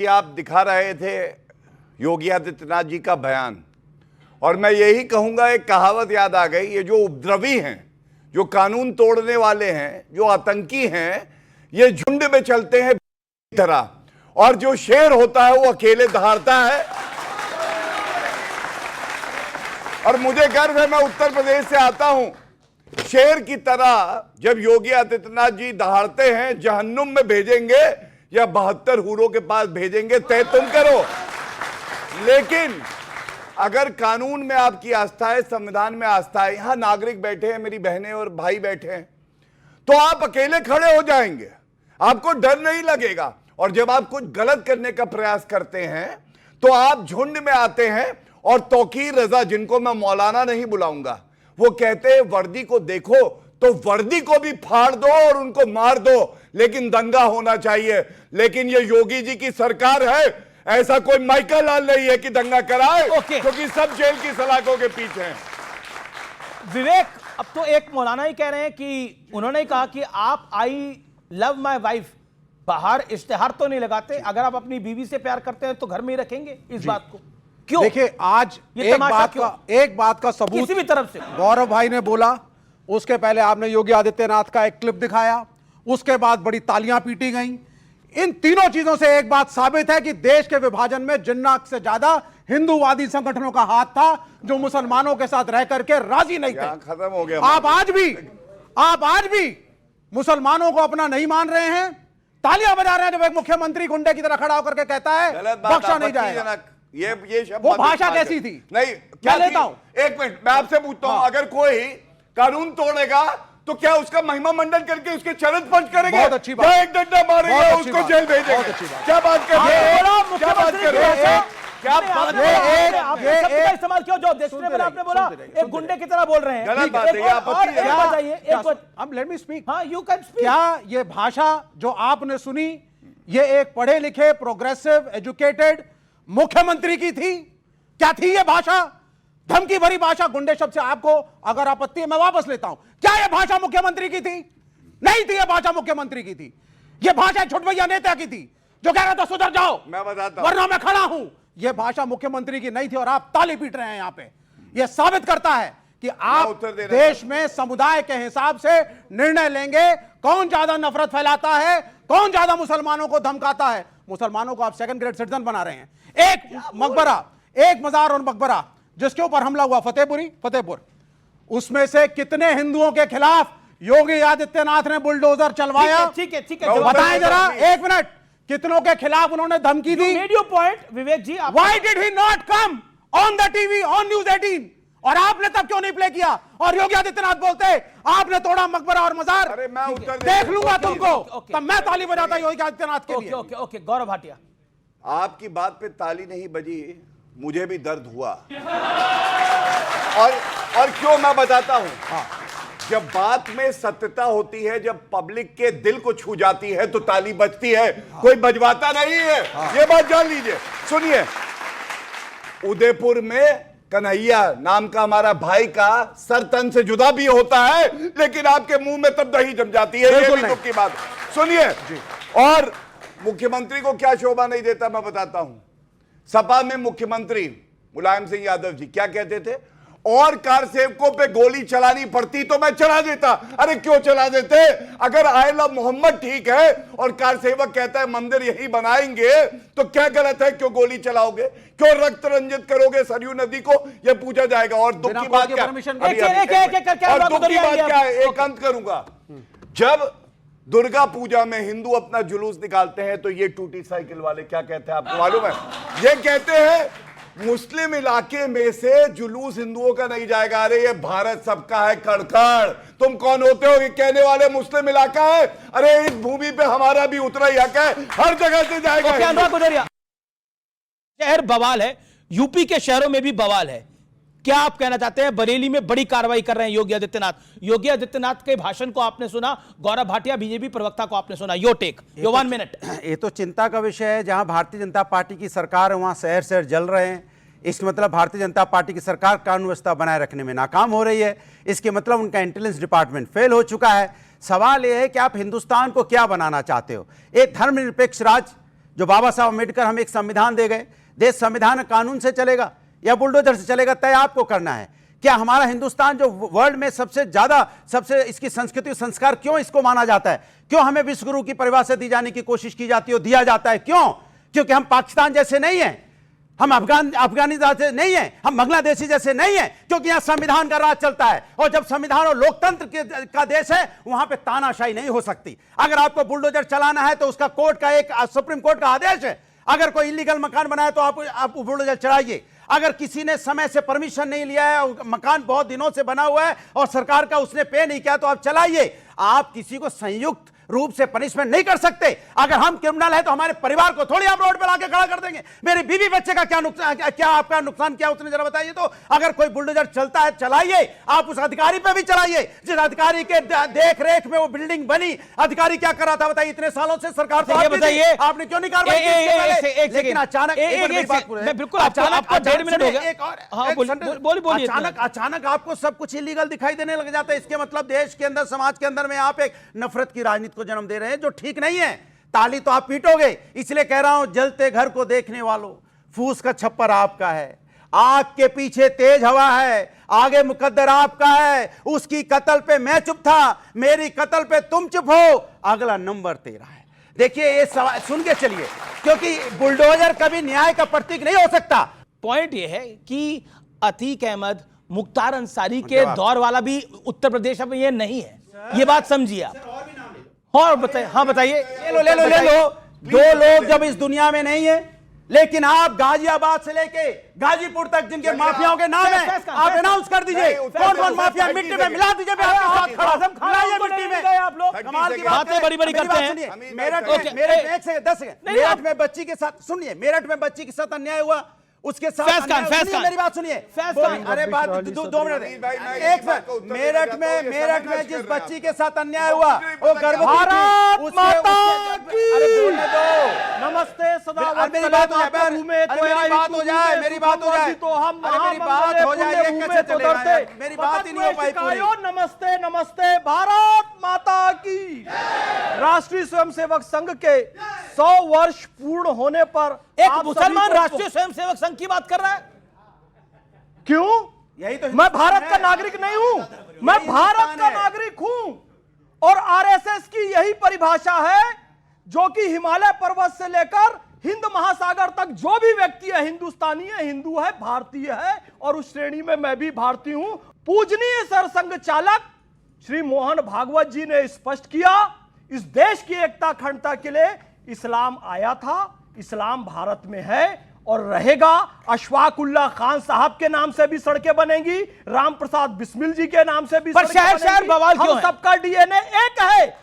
कि आप दिखा रहे थे योगी आदित्यनाथ जी का बयान, और मैं यही कहूंगा, एक कहावत याद आ गई, ये जो उपद्रवी हैं, जो कानून तोड़ने वाले हैं, जो आतंकी हैं, ये झुंड में चलते हैं तरह, और जो शेर होता है वो अकेले दहाड़ता है। और मुझे गर्व है, मैं उत्तर प्रदेश से आता हूं। शेर की तरह जब योगी आदित्यनाथ जी दहाड़ते हैं, जहन्नुम में भेजेंगे या 72 हूरों के पास भेजेंगे, तय तुम करो। लेकिन अगर कानून में आपकी आस्था है, संविधान में आस्था है, यहां नागरिक बैठे हैं, मेरी बहनें और भाई बैठे हैं, तो आप अकेले खड़े हो जाएंगे, आपको डर नहीं लगेगा। और जब आप कुछ गलत करने का प्रयास करते हैं तो आप झुंड में आते हैं। और तौकीर रजा, जिनको मैं मौलाना नहीं बुलाऊंगा, वो कहते हैं वर्दी को देखो तो वर्दी को भी फाड़ दो और उनको मार दो, लेकिन दंगा होना चाहिए। लेकिन ये योगी जी की सरकार है, ऐसा कोई माइकल लाल नहीं है कि दंगा कराए, क्योंकि सब जेल की सलाखों के पीछे हैं। विवेक, अब तो एक मौलाना ही कह रहे हैं कि उन्होंने कहा कि आप आई लव माई वाइफ, बाहर इश्तेहार तो नहीं लगाते, अगर आप अपनी बीवी से प्यार करते हैं तो घर में ही रखेंगे। इस बात को क्यों? देखिए, आज एक बात का सबूत किसी भी तरफ से गौरव भाई ने बोला, उसके पहले आपने योगी आदित्यनाथ का एक क्लिप दिखाया, उसके बाद बड़ी तालियां पीटी गईं। इन तीनों चीजों से एक बात साबित है कि देश के विभाजन में जिन्ना से ज्यादा हिंदूवादी संगठनों का हाथ था, जो मुसलमानों के साथ रह करके राजी नहीं थे। खत्म हो गया। आप आज भी मुसलमानों को अपना नहीं मान रहे हैं, तालियां बजा रहे हैं जब एक मुख्यमंत्री गुंडे की तरह खड़ा होकर के कहता है बख्शा नहीं जाएगा। ये शब्द, वो भाषा कैसी थी? नहीं, क्या लेता हूं? एक मिनट, मैं आपसे पूछता हूं, अगर कोई कानून तोड़ेगा तो क्या उसका महिमा मंडन करके उसके चरण स्पर्श करेंगे? बहुत अच्छी बात। क्या एक डंडा मारेंगे, उसको जेल भेजेंगे? क्या बात कर रहे हैं? क्या बात कर रहे हैं? क्या बात ये इस्तेमाल क्यों? जो डिस्ट्रेबल आपने बोला, एक गुंडे की तरह बोल रहे हैं। गलत बात है, आप लेट मी स्पीक। हाँ, यू कैन स्पीक। क्या ये भाषा जो आपने सुनी, ये एक पढ़े लिखे, प्रोग्रेसिव, एजुकेटेड मुख्यमंत्री की थी? क्या थी ये भाषा? धमकी भरी भाषा, गुंडे शब्द से आपको अगर आपत्ति है मैं वापस लेता हूं। क्या यह भाषा मुख्यमंत्री की थी? नहीं थी। यह भाषा मुख्यमंत्री की थी। यह भाषा छुटभैया नेता की थी, जो कह रहा था सुधर जाओ, मैं बताता हूं, वरना मैं खड़ा हूं। यह भाषा मुख्यमंत्री की नहीं थी, और आप ताली पीट रहे हैं यहां पे। यह साबित करता है कि आप देश में समुदाय के हिसाब से निर्णय लेंगे, कौन ज्यादा नफरत फैलाता है, कौन ज्यादा मुसलमानों को धमकाता है। मुसलमानों को आप सेकंड ग्रेड सिटीजन बना रहे हैं। एक मकबरा, एक मजार और मकबरा जिसके ऊपर हमला हुआ, फतेहपुर, उसमें से कितने हिंदुओं के खिलाफ योगी आदित्यनाथ ने बुलडोजर चलवाया? ठीक है, बताएं जरा, एक मिनट, कितनों के खिलाफ उन्होंने धमकी दी? Point Vivek ji, why did he not come on the TV, on news 18? और आपने तब क्यों नहीं प्ले किया? और योगी आदित्यनाथ बोलते आपने तोड़ा मकबरा और मजार। अरे मैं उत्तर देख लूंगा तुमको, तब मैं ताली बजाता योगी आदित्यनाथ के लिए। ओके, गौरव भाटिया, आपकी बात पे ताली नहीं बजी, मुझे भी दर्द हुआ। और क्यों मैं बताता हूं। जब बात में सत्यता होती है, जब पब्लिक के दिल को छू जाती है, तो ताली बजती है, कोई बजवाता नहीं है। ये बात जान लीजिए। सुनिए, उदयपुर में कन्हैया नाम का हमारा भाई का सर तन से जुदा भी होता है, लेकिन आपके मुंह में तब दही जम जाती है। ये भी दुख की बात। सुनिए, और मुख्यमंत्री को क्या शोभा नहीं देता, मैं बताता हूं। सपा में मुख्यमंत्री मुलायम सिंह यादव जी क्या कहते थे? और कार सेवकों पे गोली चलानी पड़ती तो मैं चला देता। अरे क्यों चला देते? अगर आई लव मोहम्मद ठीक है और कार सेवक कहता है मंदिर यही बनाएंगे, तो क्या गलत है? क्यों गोली चलाओगे? क्यों रक्त रंजित करोगे सरयू नदी को? यह पूछा जाएगा। और दुख की बात क्या है, एक अंत करूंगा। जब दुर्गा पूजा में हिंदू अपना जुलूस निकालते हैं, तो ये टूटी साइकिल वाले क्या कहते हैं आपको मालूम है? ये कहते हैं मुस्लिम इलाके में से जुलूस हिंदुओं का नहीं जाएगा। अरे ये भारत सबका है, कड़कड़। तुम कौन होते हो ये कहने वाले? मुस्लिम इलाका है, अरे इस भूमि पे हमारा भी उतरा ही हक है, हर जगह से जाएगा। शहर बवाल है, यूपी के शहरों में भी बवाल है। क्या आप कहना चाहते हैं? बरेली में बड़ी कार्रवाई कर रहे हैं योगी आदित्यनाथ। योगी आदित्यनाथ के भाषण को आपने सुना, गौरव भाटिया बीजेपी प्रवक्ता को आपने सुना। यो टेक, यो 1 मिनट। ये तो चिंता का विषय है। जहां भारतीय जनता पार्टी की सरकार है, वहां शहर शहर जल रहे हैं। इसका मतलब भारतीय जनता पार्टी की सरकार कानून व्यवस्था बनाए रखने में नाकाम हो रही है। इसके मतलब उनका इंटेलिजेंस डिपार्टमेंट फेल हो चुका है। सवाल यह है कि आप हिंदुस्तान को क्या बनाना चाहते हो? एक धर्मनिरपेक्ष राज्य जो बाबा साहब अम्बेडकर हमें एक संविधान दे गए, देश संविधान कानून से चलेगा या बुलडोजर से चलेगा, तय आपको करना है। क्या हमारा हिंदुस्तान जो वर्ल्ड में सबसे ज्यादा, सबसे इसकी संस्कृति संस्कार क्यों इसको माना जाता है, क्यों हमें विश्व गुरु की परिभाषा दी जाने की कोशिश की जाती है, दिया जाता है, क्यों? क्योंकि हम पाकिस्तान जैसे नहीं हैं, हम अफगानिस्तान जैसे नहीं हैं, हम बांग्लादेशी जैसे नहीं हैं, क्योंकि यहां संविधान का राज चलता है। और जब संविधान और लोकतंत्र का देश है, वहां पे तानाशाही नहीं हो सकती। अगर आपको बुलडोजर चलाना है तो उसका कोर्ट का एक सुप्रीम कोर्ट का आदेश है। अगर कोई इलीगल मकान बनाए तो आप बुलडोजर चलाइए। अगर किसी ने समय से परमिशन नहीं लिया है, मकान बहुत दिनों से बना हुआ है और सरकार का उसने पे नहीं किया, तो आप चलाइए। आप किसी को संयुक्त रूप से पनिशमेंट नहीं कर सकते। अगर हम क्रिमिनल है तो हमारे परिवार को थोड़ी आप रोड पर लाके खड़ा कर देंगे। मेरी बीवी बच्चे का क्या नुकसान, क्या आपका नुकसान क्या उसने जरा बताइए तो। अगर कोई बुलडोजर चलता है चलाइए, आप उस अधिकारी पे भी चलाइए जिस अधिकारी के देख रेख में वो बिल्डिंग बनी। अधिकारी क्या कर रहा था बताइए, इतने सालों से सरकार को बताइए, आपने क्यों नहीं कार्रवाई की? लेकिन अचानक बिल्कुल आपको 1.5 मिनट हो गया। अचानक आपको सब कुछ इलीगल दिखाई देने लग जाता है। इसके मतलब देश के अंदर, समाज के अंदर में आप एक नफरत की राजनीति को जन्म दे रहे हैं, जो ठीक नहीं है। ताली तो आप पीटोगे। इसलिए कह रहा हूं, जलते घर को देखने वालों, फूस का छप्पर आपका है, आग के पीछे तेज हवा है, आगे मुकद्दर आपका है। उसकी कत्ल पे मैं चुप था, मेरी कत्ल पे तुम चुप हो, अगला नंबर तेरा है। देखिए ये सवाल सुन के चलिए, क्योंकि बुलडोजर कभी न्याय का प्रतीक नहीं हो सकता। पॉइंट ये है कि अतीक अहमद, मुख्तार अंसारी के दौर वाला भी उत्तर प्रदेश में ये नहीं है। ये बात समझिए आप। और बताइए, हाँ बताइए। ले लो। दो लोग जब इस दुनिया में नहीं है, लेकिन आप गाजियाबाद से लेके गाजीपुर तक जिनके माफियाओं के नाम है, आप अनाउंस कर दीजिए कौन कौन माफिया मिट्टी में मिला दीजिए। मिट्टी में आप लोग कमाल की बातें बड़ी करते हैं। मेरठ में बच्ची के साथ, सुनिए, मेरठ में बच्ची के साथ अन्याय हुआ, उसके साथ मेरी बात सुनिए। अरे बात 2 मिनट, एक मेरठ में जिस बच्ची के साथ अन्याय हुआ वो भारत माता की बोलने दो। नमस्ते सदा। मेरी बात हो जाए, मेरी बात हो जाए, तो हम मेरी बात हो जाए, ये कैसे चलेगा? मेरी बात ही नहीं हो पाई पूरी। नमस्ते नमस्ते, भारत माता की। राष्ट्रीय स्वयंसेवक संघ के 100 वर्ष पूर्ण होने पर एक मुसलमान राष्ट्रीय स्वयंसेवक संघ की बात कर रहा है। क्यों? यही तो मैं भारत का नागरिक नहीं हूं, मैं भारत का नागरिक हूं। और आरएसएस की यही परिभाषा है, जो कि हिमालय पर्वत से लेकर हिंद महासागर तक जो भी व्यक्ति है हिंदुस्तानी है, हिंदू है, भारतीय है, और उस श्रेणी में मैं भी भारतीय हूं। पूजनीय सरसंघ चालक श्री मोहन भागवत जी ने स्पष्ट किया, इस देश की एकता अखंडता के लिए इस्लाम आया था, इस्लाम भारत में है और रहेगा। अशफाकुल्ला खान साहब के नाम से भी सड़कें बनेंगी, राम प्रसाद बिस्मिल जी के नाम से भी पर शहर बवाल क्यों है? सबका डीएनए एक है।